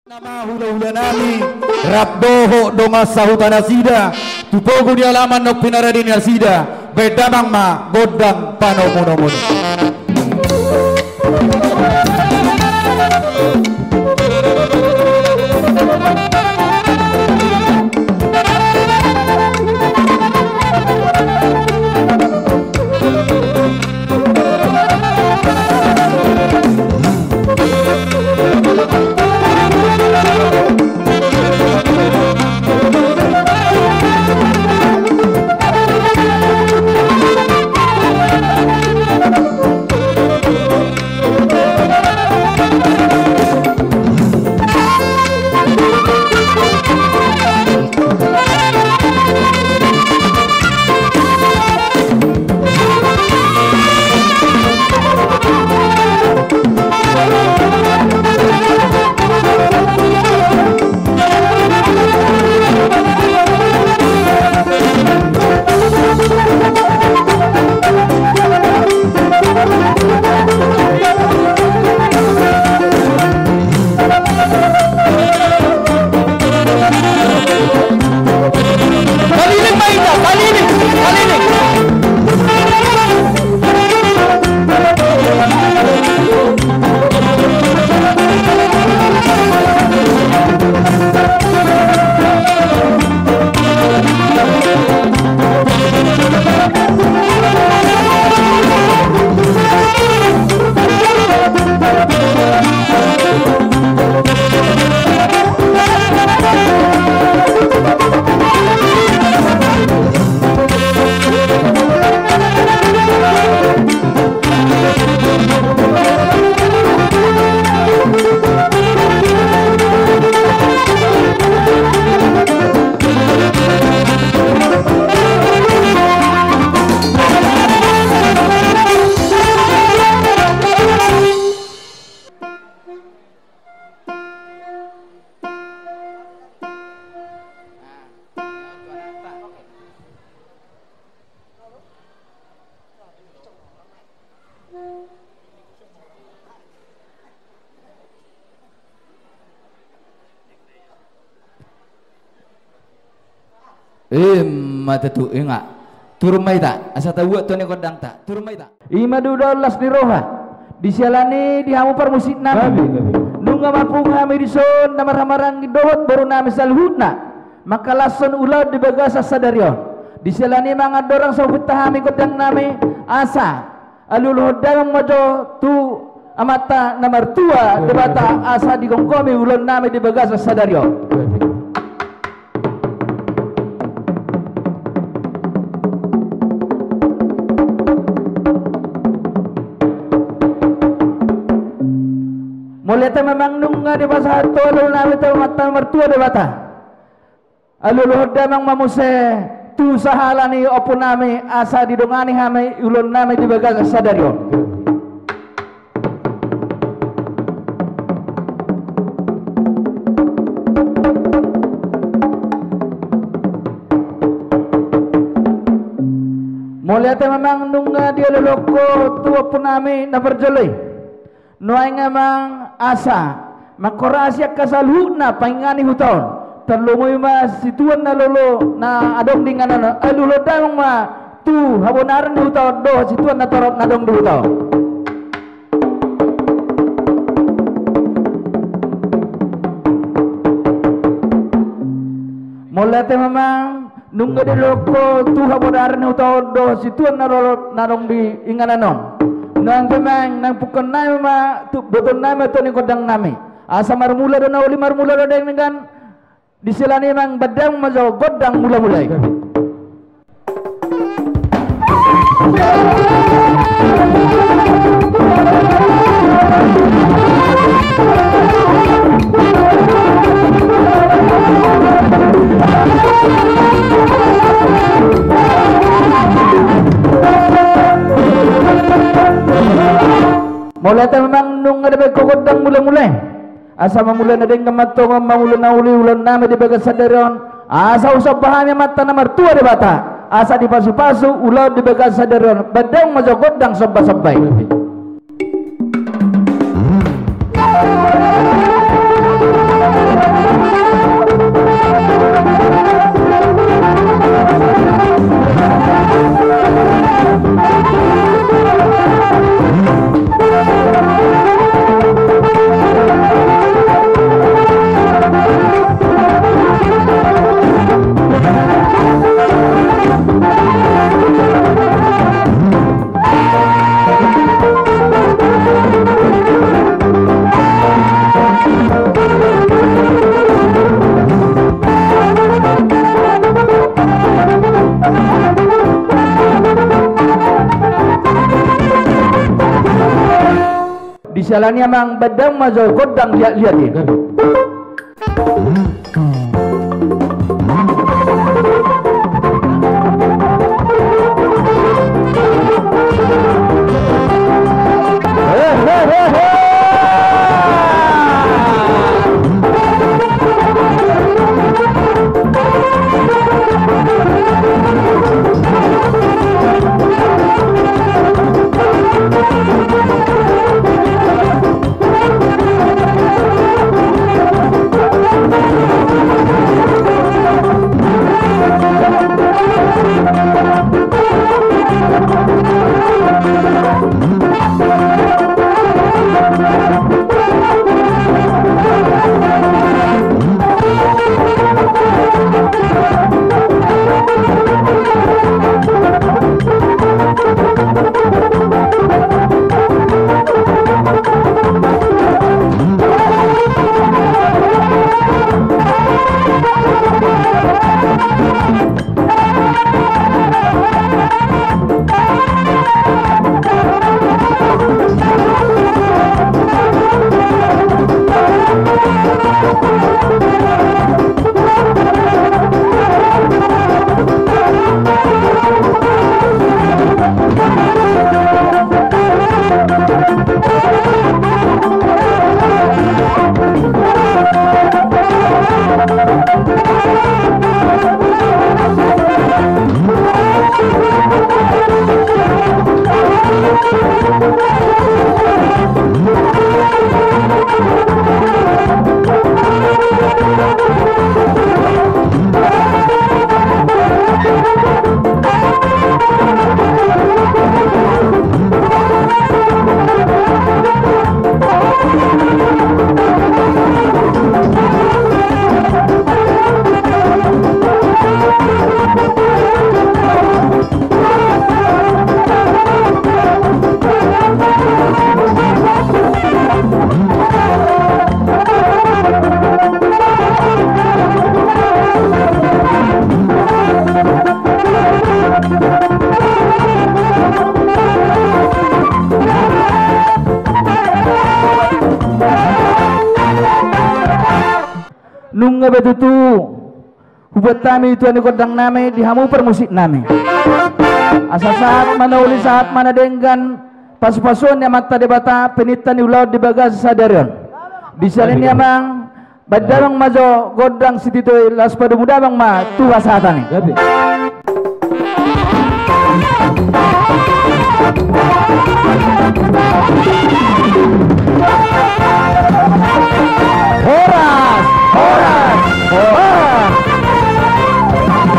Nama hula-hula nami Rabdoho donga sahutana sida Tupogu di alaman nok pinaradin sida Bedamang ma godang pano mono-mono. Mata tu ingat turun mai tak asa tahu tu ni kodang tak turun mai tak ima dudolas di roha disialani di hamu permusik nami nunga mapung hami dison namar-hamarang dohot baru nami salhutna maka lason ulah di bagasa sadarion disialani manga dorang sawita hami kodang nami asa alul hodang mojo tu amata namar tua debata asa di gongkomi ulon nami di bagasa sadarion. Mulai memang nunga di bahasa hatu alul nabi tahu mata mertua di bata alul hoda memang mamuse tu sahalani opo nami asa didongani hame ulun nami di bagas sadario mulai memang nunga dia leloko tu opo nami na berjoloi noai ngamang asa makorasya kasalhuna paingani huton terlumui mas situan na lolo na adong dinganan alulo damang ma tu habonaran di huton do situan na torok nadong di huton mulai memang nunggu di loko tu habonaran di huton do situan na lolo nadong di ingananon nang kemang nang pukon nami ma tu beton nami tu ni kodang nami asa marmula dan uli marmula dan dengan disilani mang badang majo godang mula-mulai mulai memang nung ada kodang mula-mulai asa mamula na din kamatong mamula na uli ulan nami di bagas sadarion asa usap bahannya mata na mertua di bata asa di pasu-pasu ulau di bagas sadarion badang majo kodang sabba-sabbay sialani amang badang mazo godang lihat ya. Nungga betutu hubat kami itu anu kodang nami dihamu permusik nami asa saat mana uli saat mana denggan pas-pasun yang mata debata penitan di ulau di bagas sadarion di salin yamang badarong majo godang sitito las pada muda bang ma tua saatani Horas.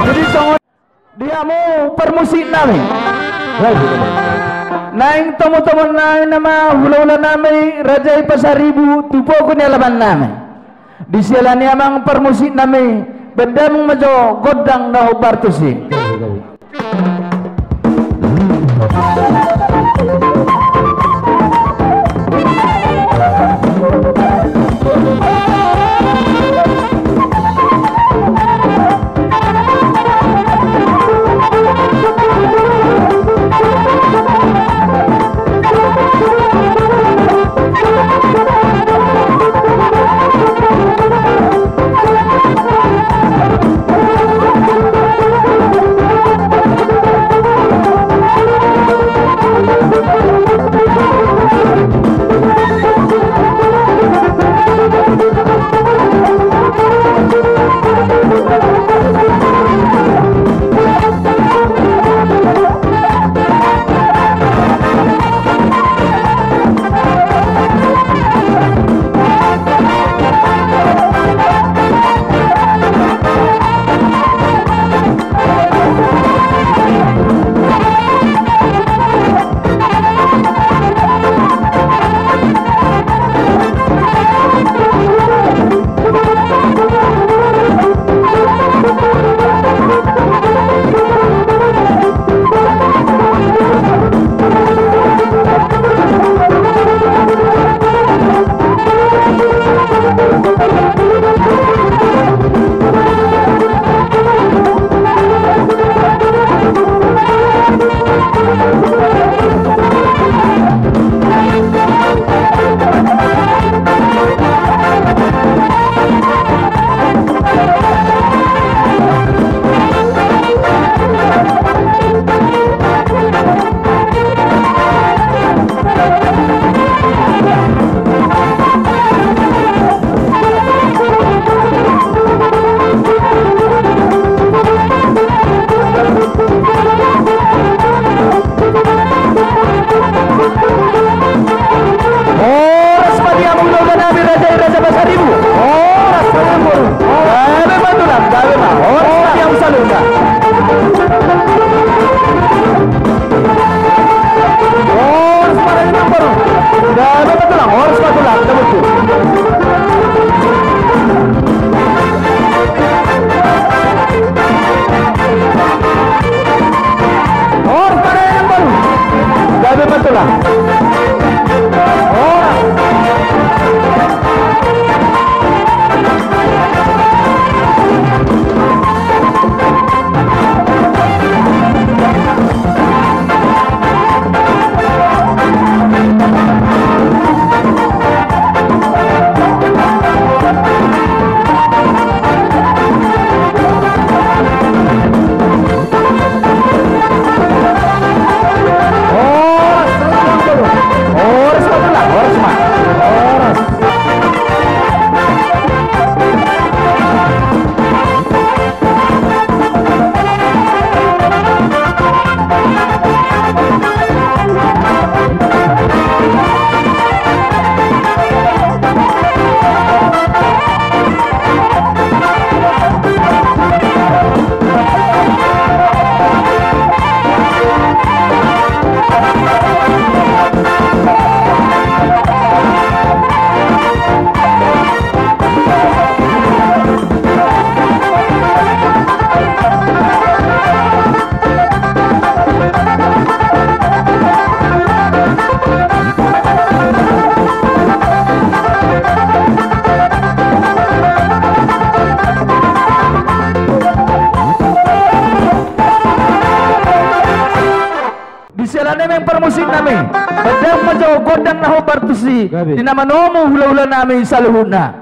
Jadi songot dia mau permusik nami. Naing tomo-tomo naing nama hula-hula nami Rajai Pasaribu tupo kunya laban nami. Di sialani amang permusik nami bedam majo godang naho bartusi. Saluna. Horus pada ini baru. Dan betul lah, horus betul lah, betul. Horus pada ini baru. Dan betul lah. Permusik nami, badang majo godang naho bartusi, di nama nomu hula-hula nami saluhuna.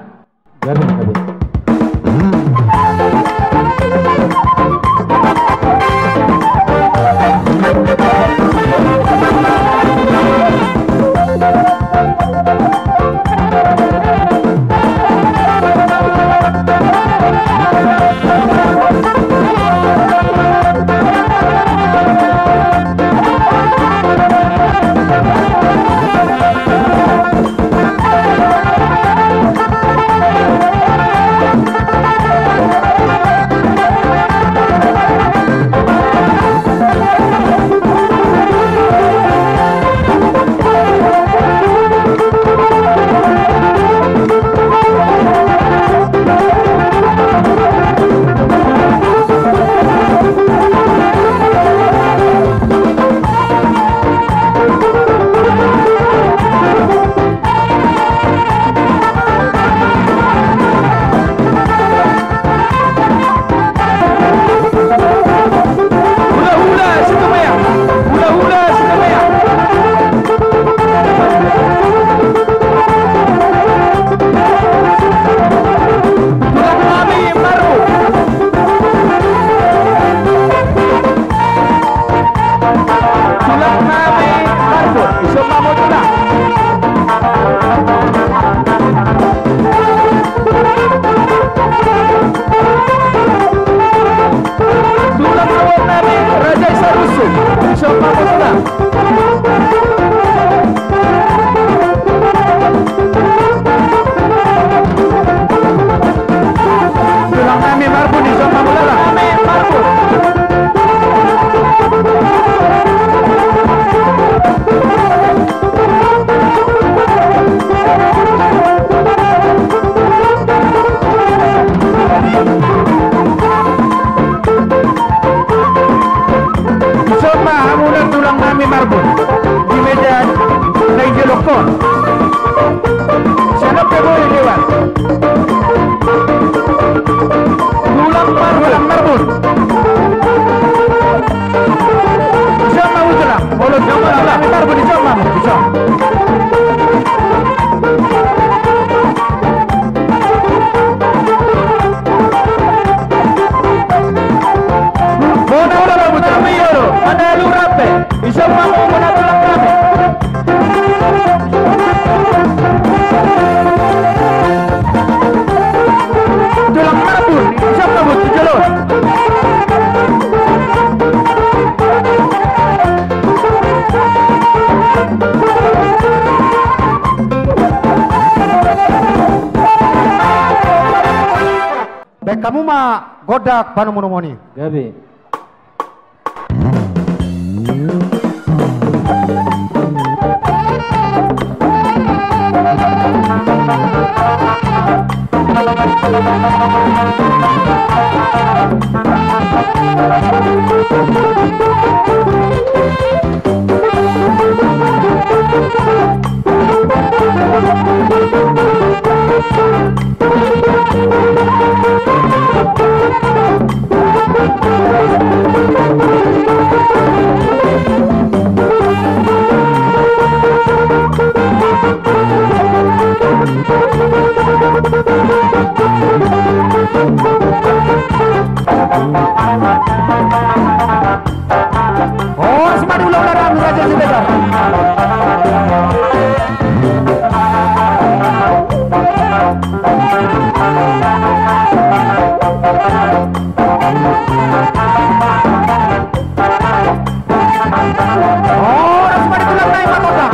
kamu mah godak panu monomoni. Gabi. Oh, semua ulang-ulang Raja Siregar. Oh, semua ulang naik makodak.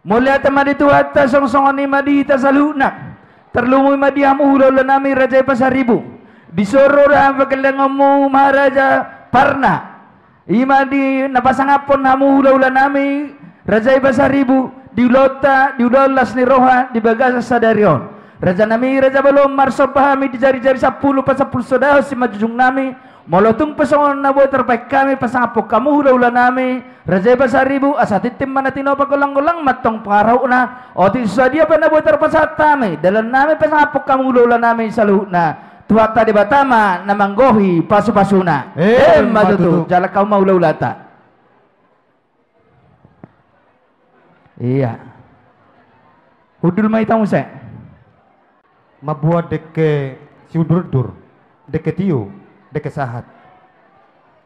Mulia tamadi tuhatta songsongan ni madita saluna terlumui madiamu hulau lanami Raja Pasaribu disoro dah pagkalangamu Maharaja Parna imadi napasangapon hamu hulau lanami Raja Pasaribu diulota diudolas ni roha di bagasa sadarion Raja nami Raja Balom marso pahami di jari-jari 10 pa 10 sodaho si majujung nami molotung pasongon na buat terbaik kami pasangapok kamu hula-hula nami Raja Pasaribu asatitim manatino pagulang-gulang matong parau na o tisusadia pa na buat terpasat kami dalam nami pasangapok kamu hula-hula nami saluh na tuwata di batama na manggohi pasu-pasuna matutu jala kau mau hula-hula ta Iya. Udul mai tamu se. Mabuat deke si udur deke tiu deke sahat.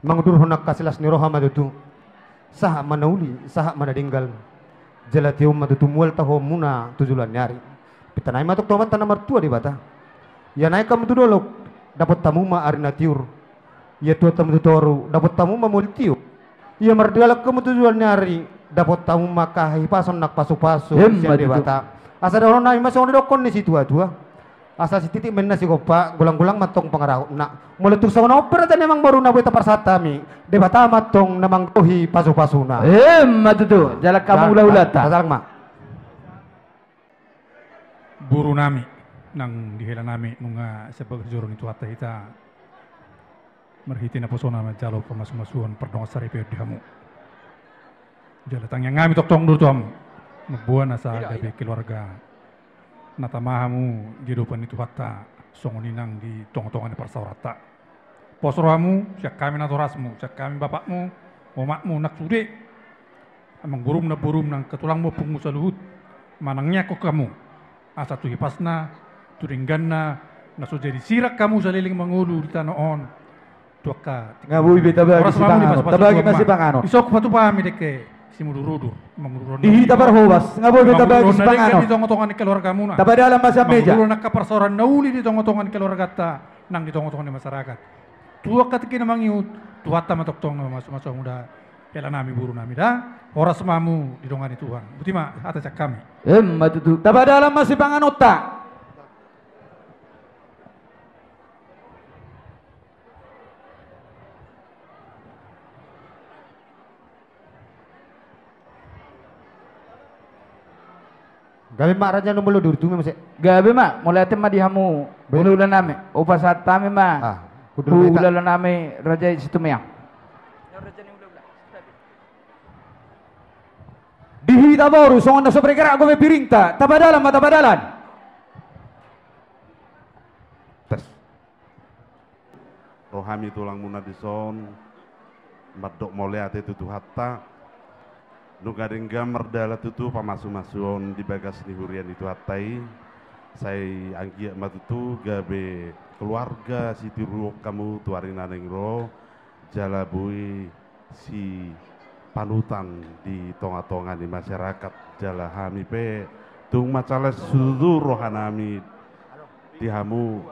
Mangudur honak kasilas ni roha madutu. Saha manauli, saha manadinggal. Jala tiu madutu mual taho muna tujulan nyari. Pitanai matuk toman tanah mertua di bata. Ya naik kamu tu dulu dapat tamu ma arina tiur. Ya tua tamu tu toru dapat tamu ma multiu. Ya merdala kamu tujuan nyari dapat tamu ma kahi pason nak pasu-pasu siang di bata. Asa orang nai masih orang dokon ni situ tua. Asa si titik menna si kopa gulang-gulang matong pangarau nak. Mulai tu sama oper dan memang baru nabi tapar satami. De bata matong namang tohi pasu-pasuna. Matu tu jalan kamu ulah-ulah tak. Tasalang mak. Buru nami nang dihela nami nunga sebagai jorong itu hatta hita merhiti na posona ma jalo pamas-masuan perdonga saripe dihamu jala tangnya ngami tok-tong dulu tuam ngebuan asa gabe keluarga natamahamu di depan itu hatta songoninang di tong-tongan parsaurata posrohamu siak kami natorasmu siak kami bapakmu omakmu nak sude amang burum nang ketulangmu pengusaha luhut manangnya kok kamu asa tu hipasna turingganna naso jadi sirak kamu saliling mangulu di tanah on tuaka Ngabui beta bagi si pangano. Tabagi masih pangano. isok patu pahami deke si mudurudur mangurun Dihi tabar hobas. Ngabui beta bagi si pangano. di tongotongan keluarga muna Tabadalam masa meja. mangurun nak kaparsoran nauli di tongotongan keluarga ta nang di tongotongan di masyarakat tuaka tiki namang iut tuata matok-tong masuk muda pela nami buru nami dah horas mamu di dongani Tuhan butima atas cak kami Matu tu. Tabadalam masih pangano tak. Gabi mak raja no bulu durtu me masih. Gabe mak mulai tema dihamu ulah name. Upasat tami mak. Ah, kudu meta. Ulah name raja situ meang. Dihi taboru songon na sobre gerak gobe piringta. Tabadalam mata badalan. Tes. Rohami tulang munadison madok mole ate tutu hatta nugaringga merdala tutu pamasu-masuon di bagas ni hurian itu hatai saya anggia matutu gabe keluarga si tiru kamu tuarina nengro jalabui si panutan di tonga-tonga di masyarakat jala hami pe tung macales sudu rohanami dihamu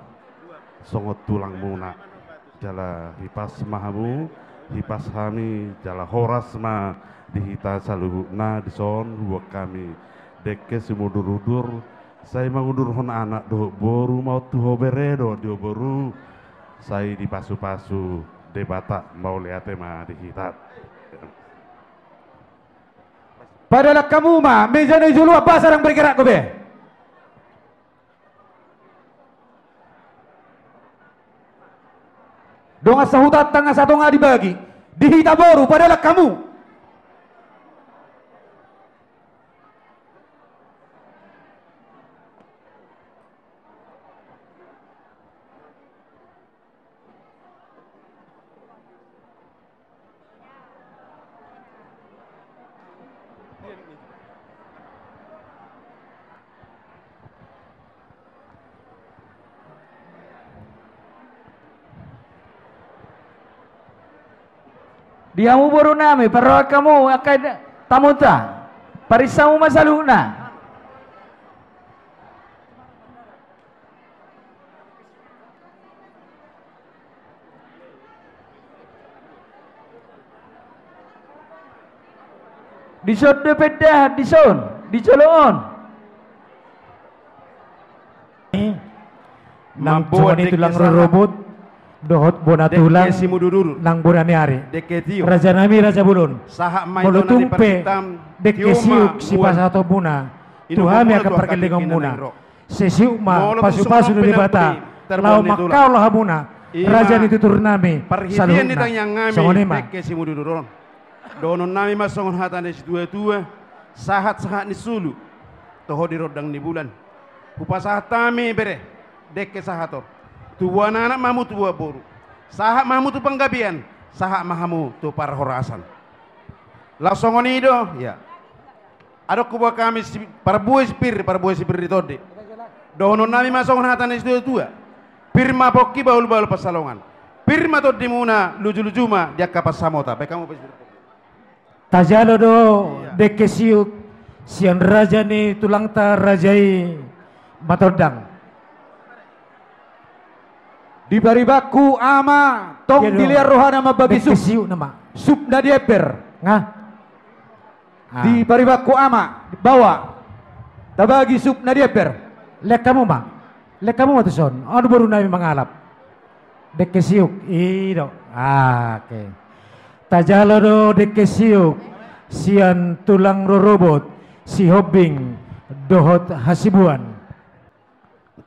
songot tulang muna jala hipas mahamu hipas hami jala horas ma dihita saluhuna dison huwag kami deke simudur-udur saya mengundur hon anak do boru mau tuh beredo do boru saya di pasu-pasu debata mau lihat ma dihitat Padahal kamu mah meja na julu apa sarang bergerak gobe. Donga sahutat tangga satu nga dibagi. Dihita boru padahal kamu. Dihamu baru nami, para kamu akan tamuta, parisamu masaluna. Dison de pedah, dison, dicoloon. Nang buat itu lang robot. Dohot bona tulang si mududur nang bonani ari deke tiu raja nami raja bulun saha mai bolo dona di tumpe perhitam deke siuk si pasato buna tuhami akan perkelingan muna sesiuk ma pasu-pasu di bata lau makau lah muna raja ni tutur nami perhitian ditang yang ngami deke si mududuron donon nami masongon hatan di dua-dua sahat-sahat ni sulu toho di rodang ni bulan upasahat tami bere deke sahator tuwa anak mamu tuwa boru sahak mamu tu penggabian sahak mahamu tu para horasan langsung ido ya Ada kuba kami parbuai sipir di todi. Dohono nami masongon hatan es tua. Pirma pokki baul pasalongan. Pirma todi muna luju ma dia kapas samota. Baik kamu pesir. Tajalo do dekesiuk sian raja ni tulang ta rajai matodang. Di baribaku ama tong diliar rohana ma babi dekesiuk nama. Sup na dieper. Ngah. Di baribaku ama bawa. Tabagi sup na dieper. Lek kamu ma. Lek kamu matuson. Ano baru nami mangalap. Dekesiuk. Ido. Oke. Tajalo do dekesiuk sian tulang rorobot si hobing dohot hasibuan.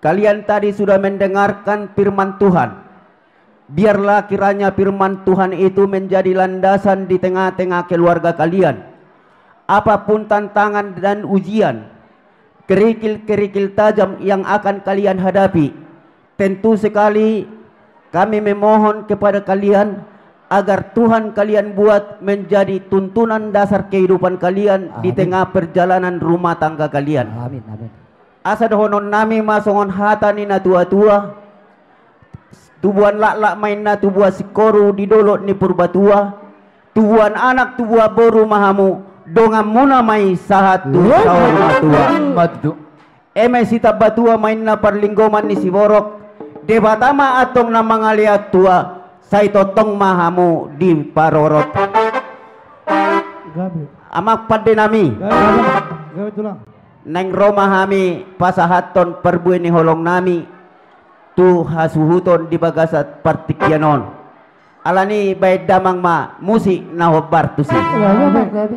Kalian tadi sudah mendengarkan firman Tuhan. Biarlah kiranya firman Tuhan itu menjadi landasan di tengah-tengah keluarga kalian. Apapun tantangan dan ujian, kerikil-kerikil tajam yang akan kalian hadapi, tentu sekali kami memohon kepada kalian agar Tuhan kalian buat menjadi tuntunan dasar kehidupan kalian. Amin. Di tengah perjalanan rumah tangga kalian. Amin, amin. Asa dohonon nami masongon hatani na tua-tua. Tubuan lak-lak main na tubuan sikoru di dolot ni purbatua. Tubuan anak tubuan boru mahamu. Dongam muna mai sahat tu tahun matua. Emay sita batua main na parlinggoman ni siborok. Debatama atong na mga liat tua. Say totong mahamu di parorot. Amak pade nami. Gabi tulang. Neng Roma hami pasahaton perbuin ni holong nami. Tu hasuhuton di bagasat partikyanon. Alani baik damang ma musik na hobar tu si. Yang mau besar,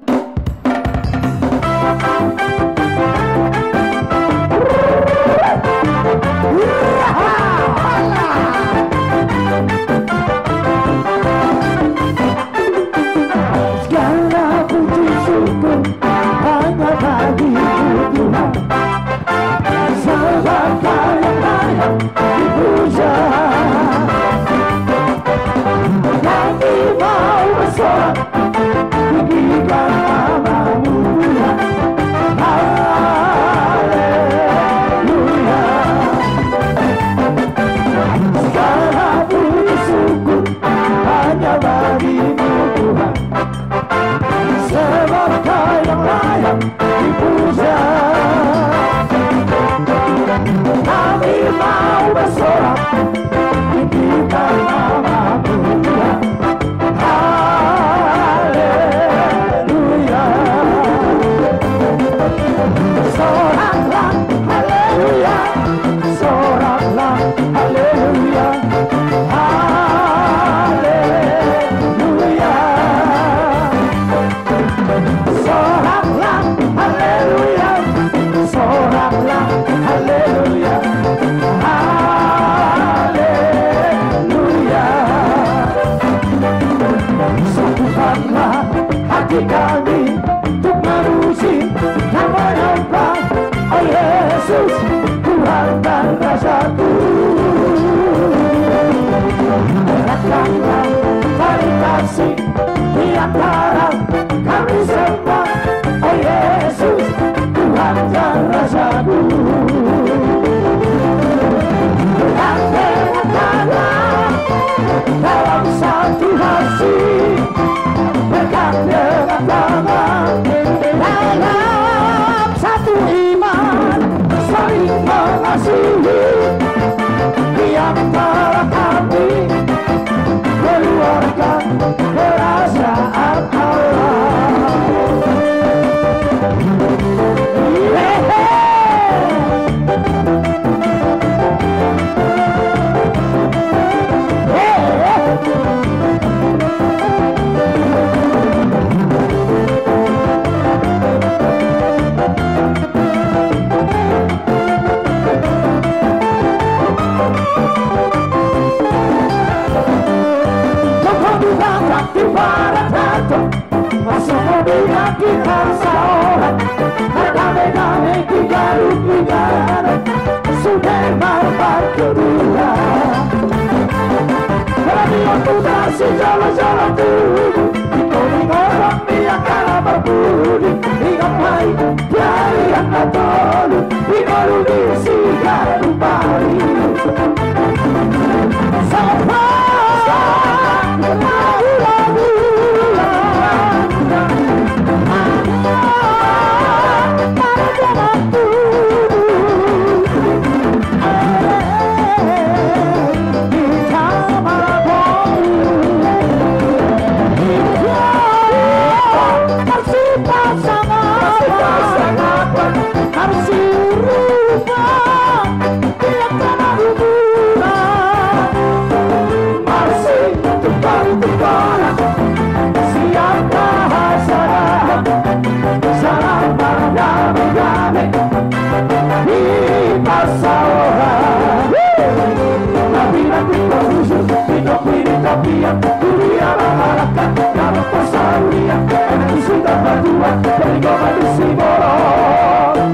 berdua Beringo manusia borong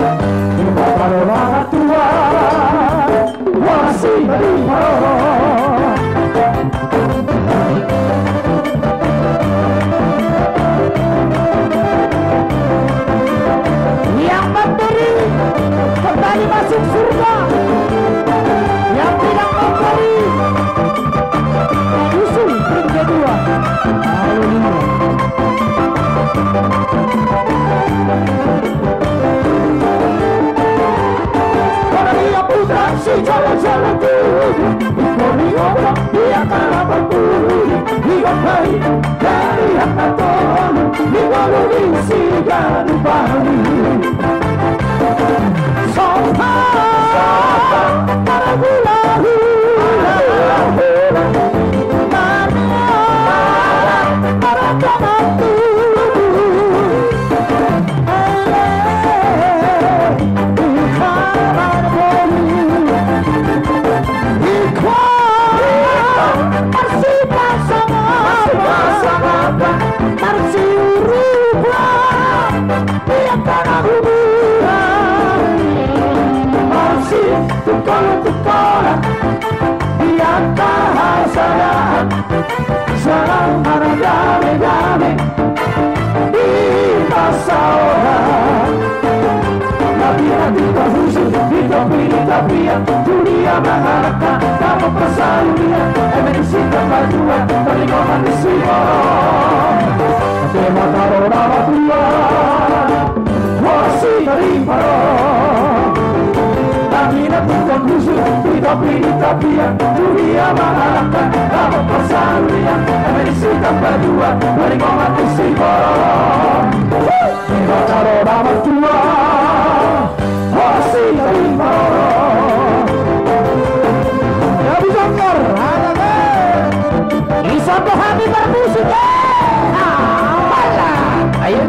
Kita taruh orang tua Masih berdua Yang memberi kembali masuk surga Yang tidak memberi usul ring kedua. Haleluya. Karena dia putra si jalan-jalan dulu Ikoni orang dia kalah berburu Hidup baik dari anak tolong Hidup isi ganu bali Sopa para gulahu para kanatu Salam para dame-dame di pasaran Hati-hati konfusi di topi-topian Dunia mengharapkan kamu persaluan Emenisi tempat dua Terlingkup manusia Tema taruh nama tua Wasi terima Hati-hati konfusi di topi-topian Dunia mengharapkan kamu persaluan Emenisi tempat dua Terlingkup manusia Tema taruh nama tua Masih terima Ya bisa ngor Isabah hati bermusik Apalah Ayo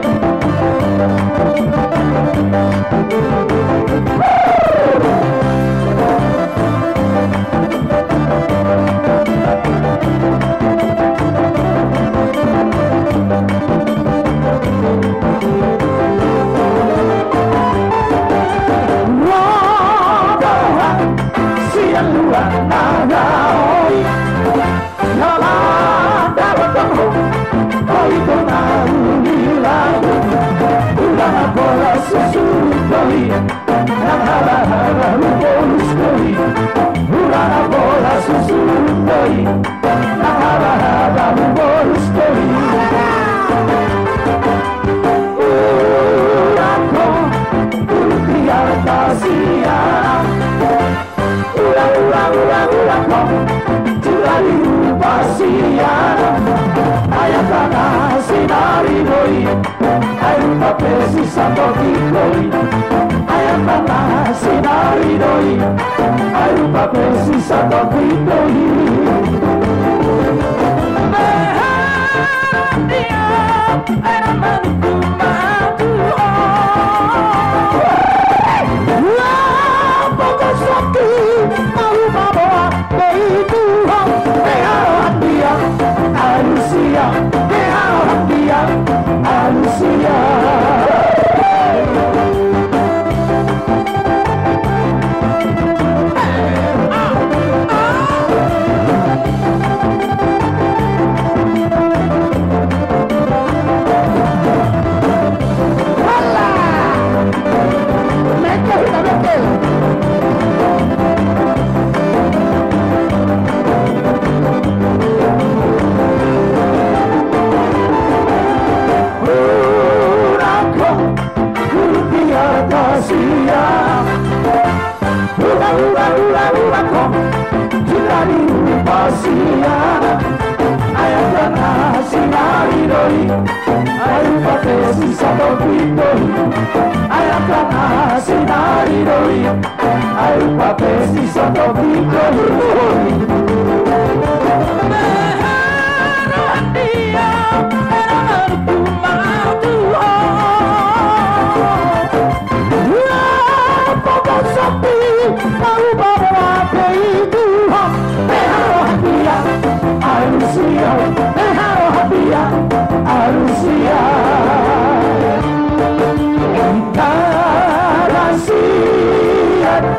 Alusia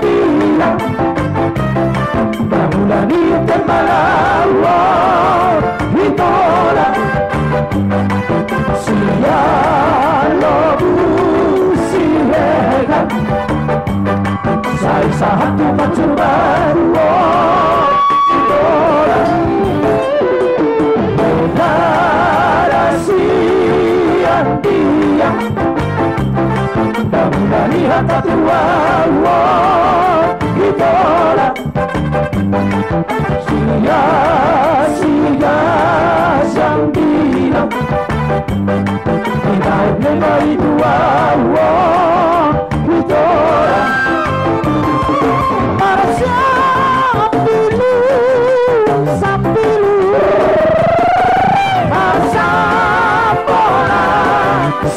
dia Bamulani termalawa Itola Sia lobu sirega Sai satu pacubaru Itola Modara sia dia Bamulani hatatua Itola Sia sang bilang Kita mengenai dua Itola Para sampilu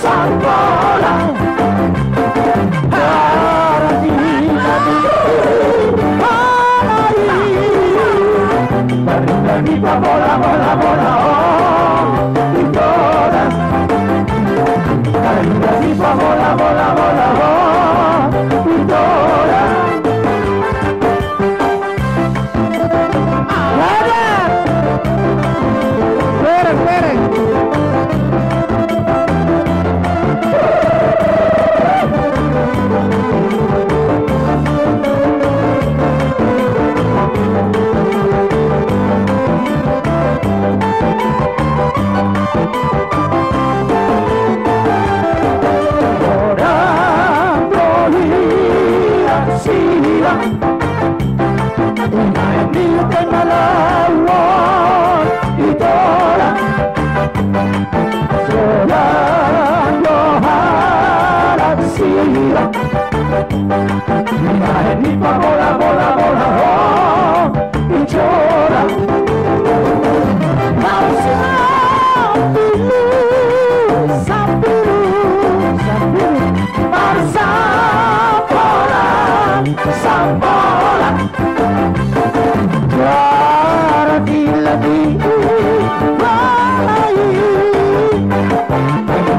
Sampola Bola, bola, bola, oh, Itola. Bola, bola, bola, bola, oh, Itola. Bereng. Bola, bola, bola, oh, Itola. Sampilu, Sampola,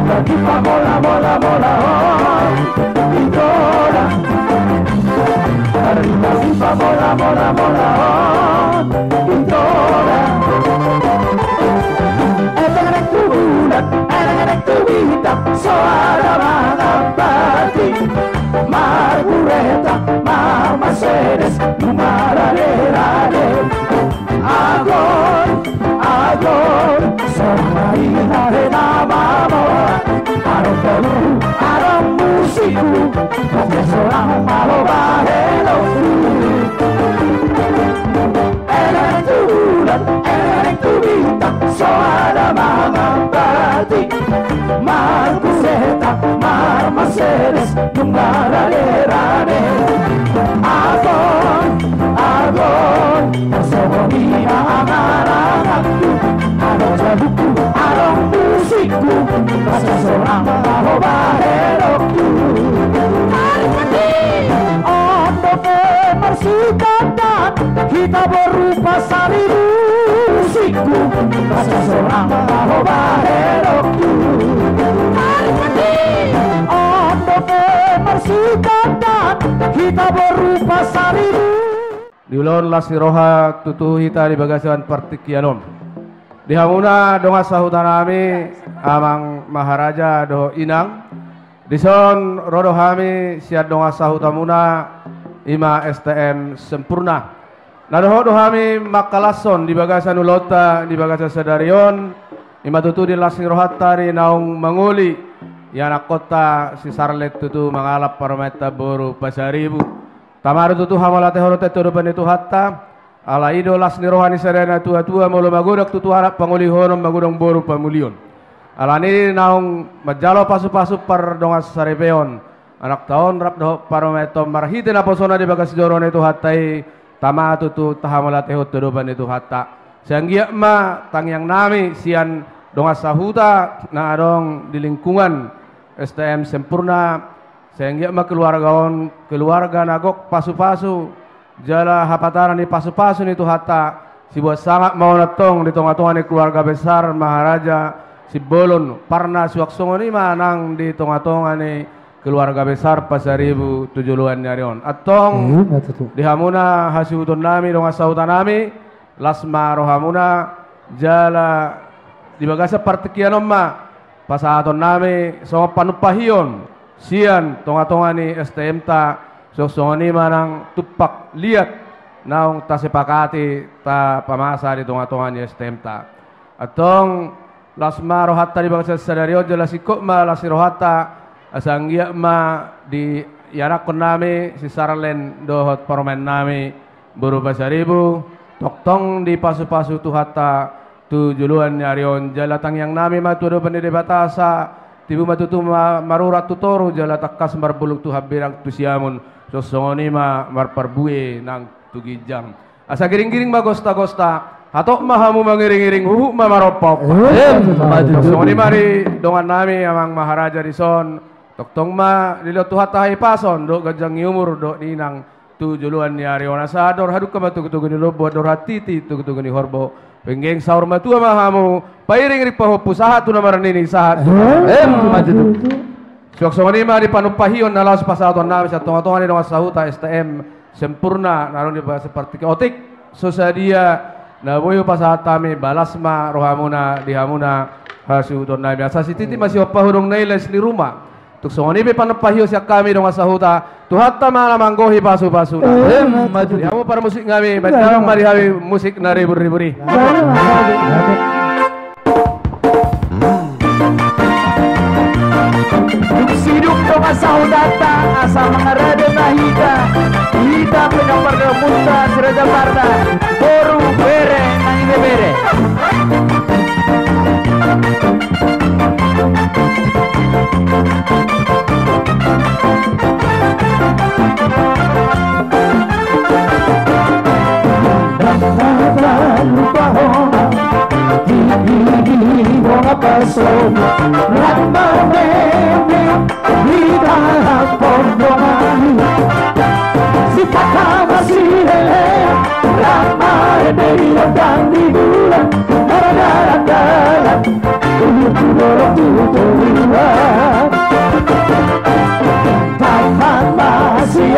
Lagi bola, bola, bola, oh, Itola. Bola, bola, bola, oh, Itola. Enak tubuh, suara mengabadi. Marbureta, Mar Mercedes, Numarare, Agor, Somai Arena Mamora, Arong Peru, Arong Musiku, Kata seorang malu bahelo. Enak tubuh, suara mengabadi. Marbureta, Mar Mercedes, Numarare, Agor, Sohomia amarangku, Arong jabuku, Arong musikku, rasa seorang maho baheroku. Ondoke mersikatan, kita berupa sari musikku, rasa seorang maho baheroku. Ondoke mersikatan, kita berupa sari Diulon lasiroha tutu hita di bagasan partikianon. Di hamuna donga sahutanami amang maharaja do inang. Dison rodo hami siat donga sahutamuna ima STM sempurna. Nadoho do hami makalason di bagasan ulota di bagasan sedarion. Ima tutu di lasiroha tari naung manguli. Yanak kota si Sarlet tutu mangalap parmeta boru pasaribu. Tamaru tutu hamalate horote turupan itu hatta ala ido lasni rohani serena tua molo magodak tutu harap panguli honom magudong boru pamulion ala ni naung majalo pasu par dongas sarepeon anak taon rap do parometo marhite na posona di bagas jorone itu hattai tama tutu tahamalate hot turupan itu hatta sanggia ma tangyang nami sian dongas sahuta na adong di lingkungan STM sempurna sehingga mah keluarga nagok pasu-pasu jala hapataran di pasu-pasu itu hatta si buat sangat mau natong di tengah-tengah keluarga besar maharaja si bolon parna suak songo ni manang di tengah-tengah ni keluarga besar Pasaribu Tujuluan Nyarion. Atong dihamuna hasiutun nami dong asautan nami lasma rohamuna jala di bagasa partikian omma pasahaton nami songo panupahion sian tonga-tongani STM ta sosongoni manang tupak liat naung ta sepakati ta pamasa di tonga-tongani STM ta. Atong lasma rohatta di bagasa sadario jala sikok ma lasi rohatta asanggia ma di yarakon nami si saralen dohot paromen nami buru Pasaribu toktong di pasu-pasu tuhata tu juluan nyarion jalatang yang nami matudo pendede batasa tibu matutu marurat tutoru jalatakkas marbuluk tu habirang tu siamun sosongoni ma marparbue nang tu gijang asa giring-giring magosta-gosta hatok mahamu mangiring-iring huhu mamaropop sosongoni mari dongan nami amang maharaja dison toktong ma lilo tuhatahay pason do gajang umur do ninang tu juluan ni Arion asador haduk ka matugtug ni lobo dor hatiti tugtug ni horbo penggeng saur matua mahamu pairing ri pahopu sahat tu namaran ini sahat maju sok-sok ni ma di panupahion nalas pasaton na sa tonga-tonga ni sahuta STM sempurna naron di seperti otik sosadia na boyo pasatami balasma rohamuna dihamuna hasuton na biasa si titi masih opahurong nailes ni rumah. Tuksoni pe panapahio siya kami dong asahuta tuhatta malamanggohi pasu-pasu yamu para musik ngami baca marihawi musik nari buri-buri siduk dong asahudata asa mangarada nahita hita penaparga musta siraja parda boru bere nangine bere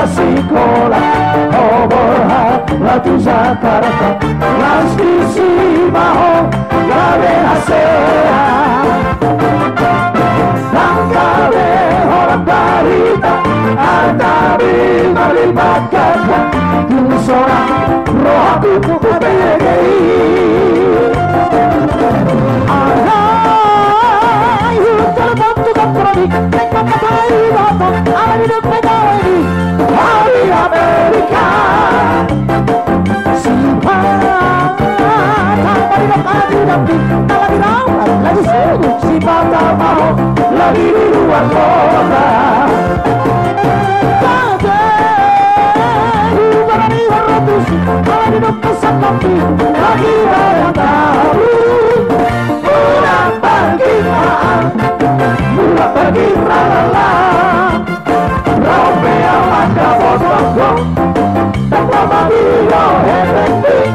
Sekolah oborha latu Jakarta las kisimaho gabe asea tanggabe orang barita antabi malibatkan tu seorang rohaku kubegei ahai hutan bantu kaprodik makatai bato ala hidup megawai Hari Amerika Sifat Tanpa dibakati tapi tak lagi rawat lagi sungguh Sifat tak mau lagi di luar kota Kakek Barani beratus Kalau hidup kesan tapi lagi bayang tahu Pulang pergi maaf Pulang pergi ralala Rompea maka botong tanpa mabilo efektif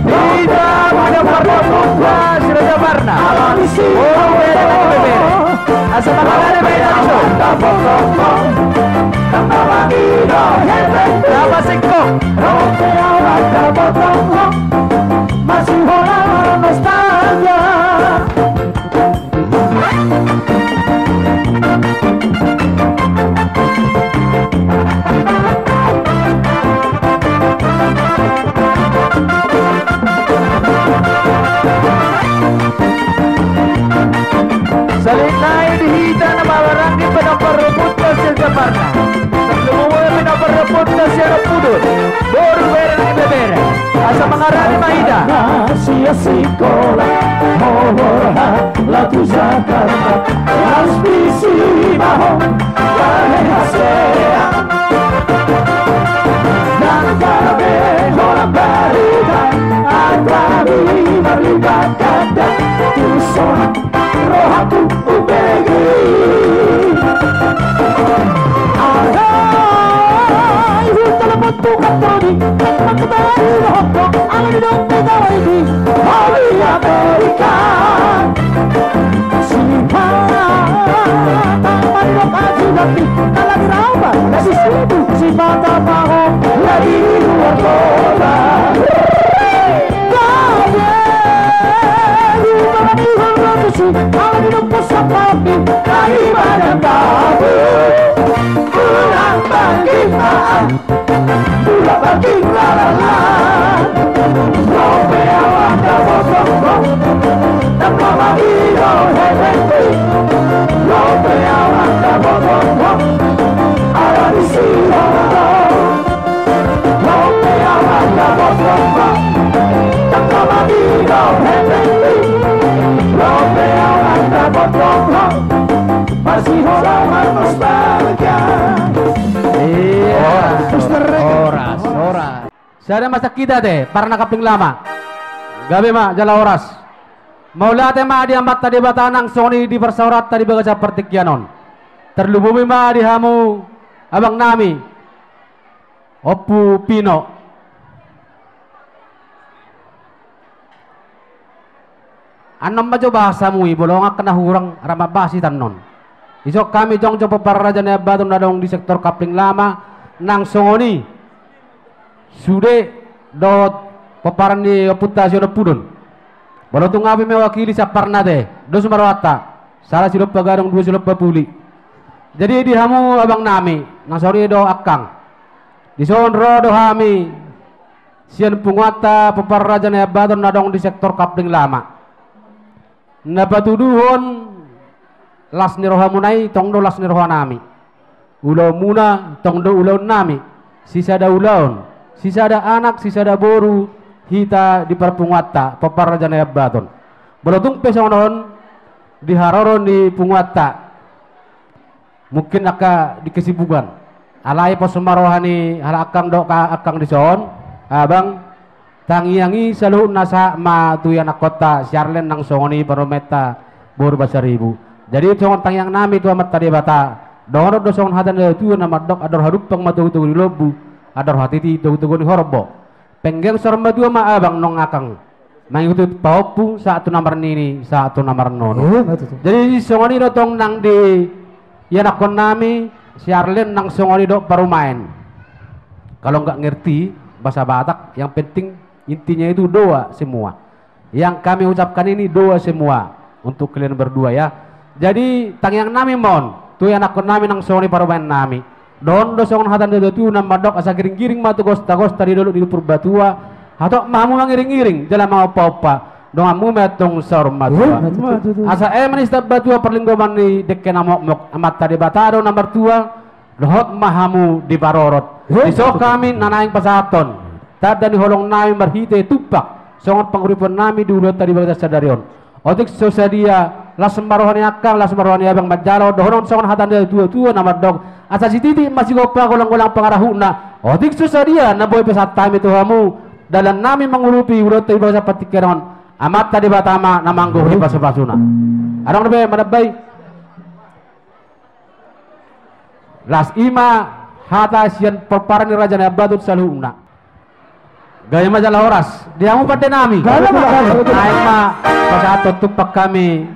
tidak pada parda muda siraja warna alami si oh beda beda asa makanya beda so tanpa botong tanpa mabilo efektif apa singkong rompea maka botong masih orang nostalgia Salinay dihita na malarang di pinaparapot na siya sa parna. Naglumuwa pinaparapot na siya na pudot. Boro bera na ibebera. Asa mga rani mahida. Siya sikola, hoborha, latu Jakarta. Las pisimahong, kahehasea. Dan karabe, holang barita. At kami malibatkan dan tuson. Rohaku ubegi Ahai hutan bentuk katrodi Makatai rohko Angin dong pegawai di Hari Amerika Sifat Tanpa dok aji tapi tak lagi ramah, lagi sibuk si mata mau lagi di luar kota. Kalau hidup seperti daripada kamu pulang bagi pulang bagi lalala Romeo anda botong dan mama hero hehehe Romeo anda botong ada di sini Romeo anda botong dan mama hero hehehe Romeo anda botong masih orang nostalgia. Iya, oras. Saya masa kita deh, para nakaping lama. Gabi ma, jala oras. Maula te ma di amat tadi batanang soni di persaurat tadi baga seperti kianon. Terlubumi ma di hamu abang nami. Opu Pino. Anam bajo bahasamu bolong kena hurang ramah basi tanon. Isok kami jong para raja na batong nadong di sektor kapling lama nang songoni sude dot paparan ni reputasyon na pudon. Walau tu ngapi mewakili sa parnade do sumarwata salah silop pagarong dua silop papuli. Jadi di hamu abang nami nang sori do akang di sonro do hami sian pungwata papara raja na batong nadong di sektor kapling lama. Napatuduhon las niroha munai tongdo las niroha nami ulau muna tongdo ulau nami sisa da ulaun sisa da anak sisa da boru hita di perpungwata papar janaya baton bolotung pesong non di haroron di pungwata mungkin aka di kesibukan alai pos marohani hal akang do ka akang di son abang tangiangi selalu nasa ma tu anak kota Charlen nang songoni barometa boru basaribu. Jadi songon tangiang nami tu amat tadi bata. Donor do songon hatan tu nama dok ador harup pang matu tu lobu ador hatiti tu ni horbo. Penggeng sorma tu ma abang nong akang. Mangikuti paupu satu nomor nini satu nomor nono. Jadi songoni do tong nang di anak kon nami Charlen nang songoni do parumain. Kalau nggak ngerti bahasa Batak yang penting intinya itu doa semua. Yang kami ucapkan ini doa semua untuk kalian berdua ya. Jadi tangiang nami mon, tu anak nami nang soni parumain nami. Don do songon hatan do tu nama dok asa giring-giring matu gosta di dulu di purbatua. Hatok mamu ngiring-giring jalan mau apa. Dong amu metong sor matua. Asa manistab batua perlinggoman ni dekke namok amat tadi batado nomor 2 dohot mahamu di parorot. Isok kami nanaing pasaton. Tada ni holong nami marhite tupak songon panguripan nami dulu tadi bagas sadarion otik sosadia las marohani akang las marohani abang majaro dohonon songon hatan dia tua nama dog asa si titi masih gopa golang-golang pangarahuna otik sosadia na boy pesat tami tuhamu dalam nami mengurupi ulo tadi bagas patikeron amat tadi batama namanggo di pasuna arang nabe madabai las ima hata sian perparani raja na batut saluna gaya majalah oras dia mau pada nami naik ma pas tutupak kami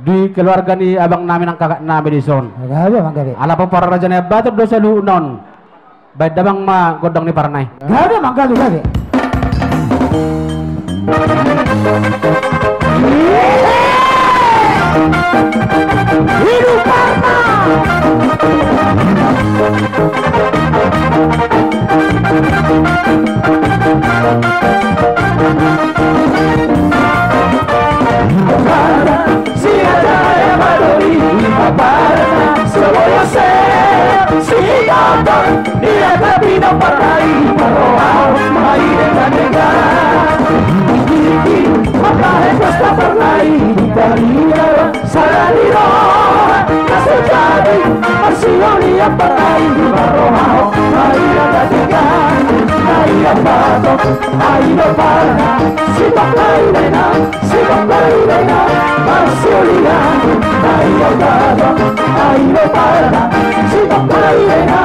di keluarga ni abang nami nang kakak nami di son ala para raja na batur dosa lu non baik dabang ma godang ni parnai gabe manggalu gabe hidup parna si ada yang malori paparna semuanya si abang dia tapi tak pernah merohau mai dengan maka hebat tak pernah dari saladiro kasih jadi masih yang pernah merohau mai dengan Ayo batok, ayo parna, sibak lainnya, masih lihat. Ayo batok, ayo parna, sibak lainnya,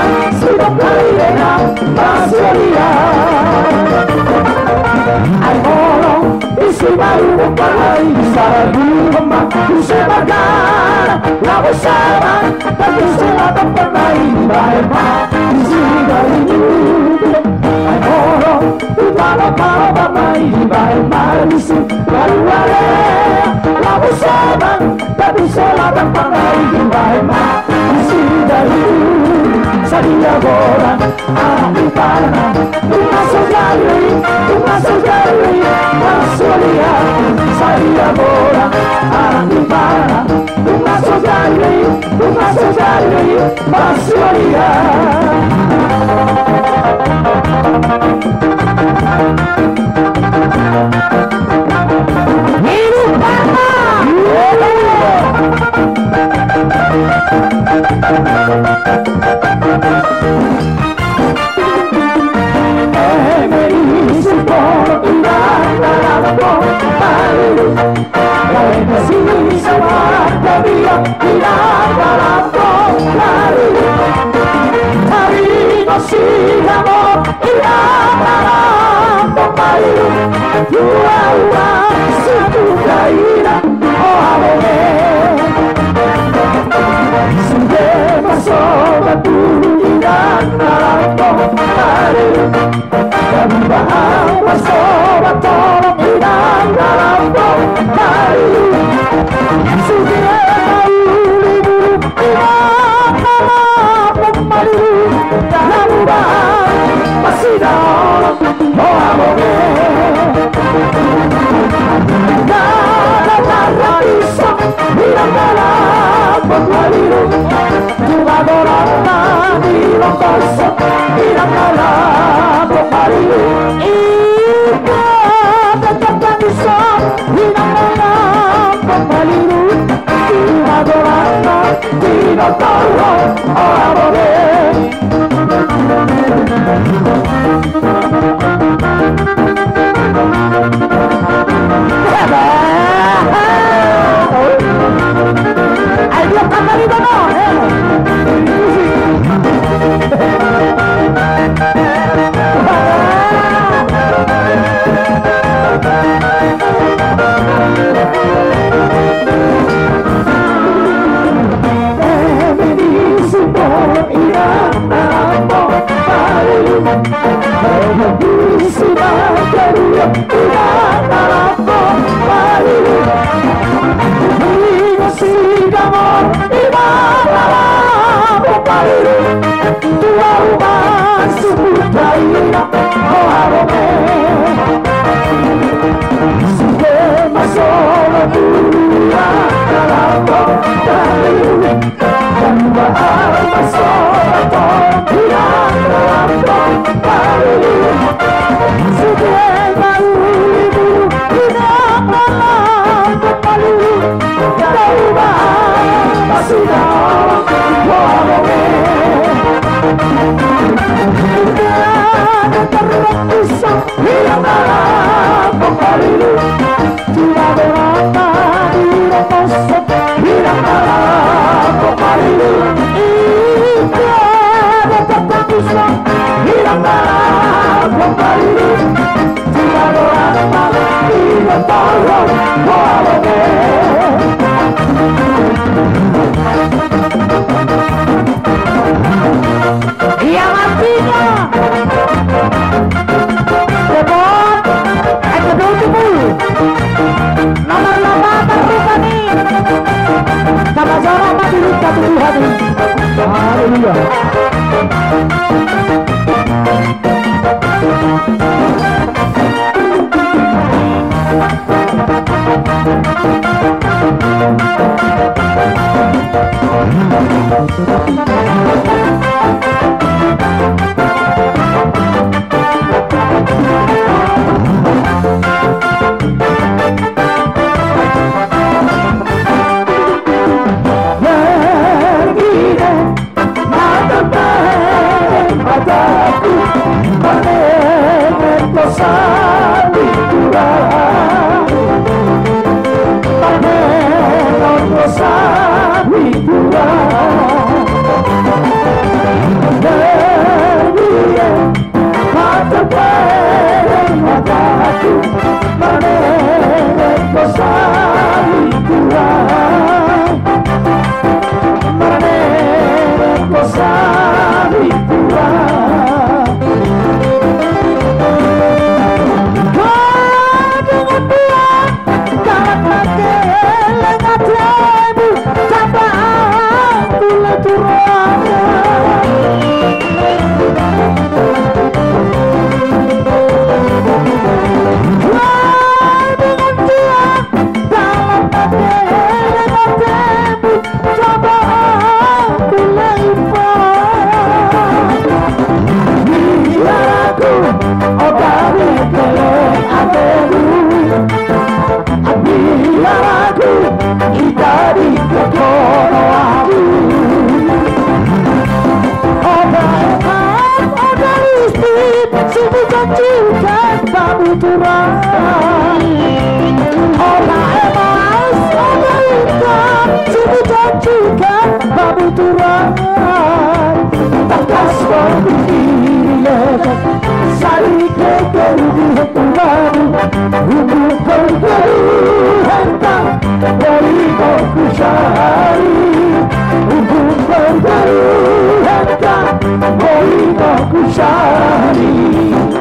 masih lihat. Ayo isi bayu palai, saradu rumah, sebagai lagu sama, tapi Ibaima Isidari Sadia Gora Alipana Tumaso Gali Masulia Sadia Gora Alipana Tumaso Gali Masulia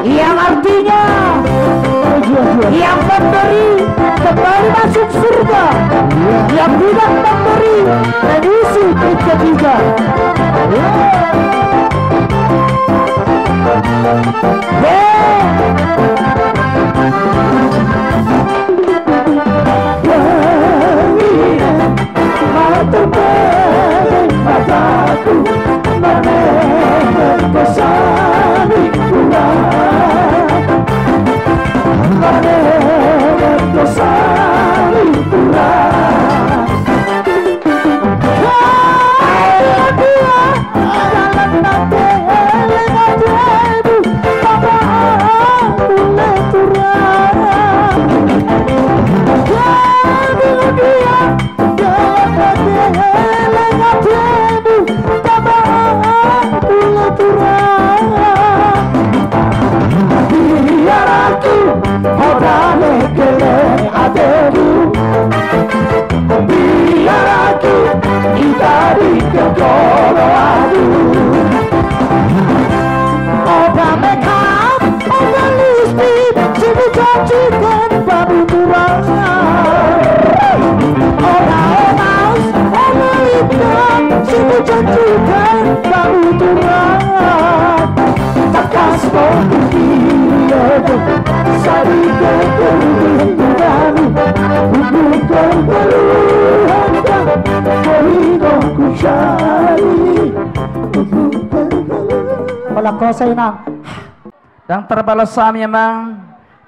Yang artinya yang memberi kembali masuk surga, yang tidak memberi menyusul ketiga. Dan terbalas sami mang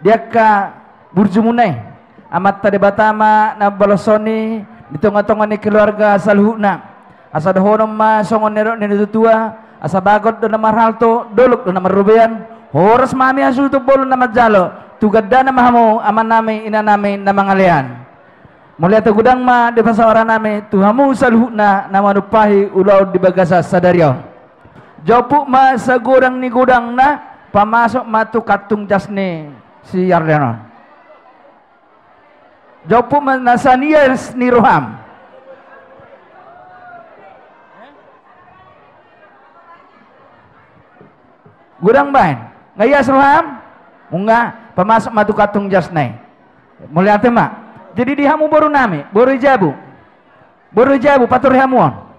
dia ka burjumunai amat tadi batama na balosoni ditonga-tonga ni keluarga salhuna asa dohonom ma songon nero ni tutua asa bagot do nama halto doluk do nama rubean horas mami asul to bolo nama jalo tugadda na mahamu aman nami ina nami na mangalian mulia to gudang ma di pasawara nami tuhamu salhuna na manupahi ulaw di bagasa sadaryo jopu ma sa gudang ni gudang na pamasok matu katung jasne si Yarleno jopu ma nasanias ni Roham gudang bain ngayas Roham unga pamasok matu katung jasne mulia tema jadi dihamu baru nami baru jabu patur hamuan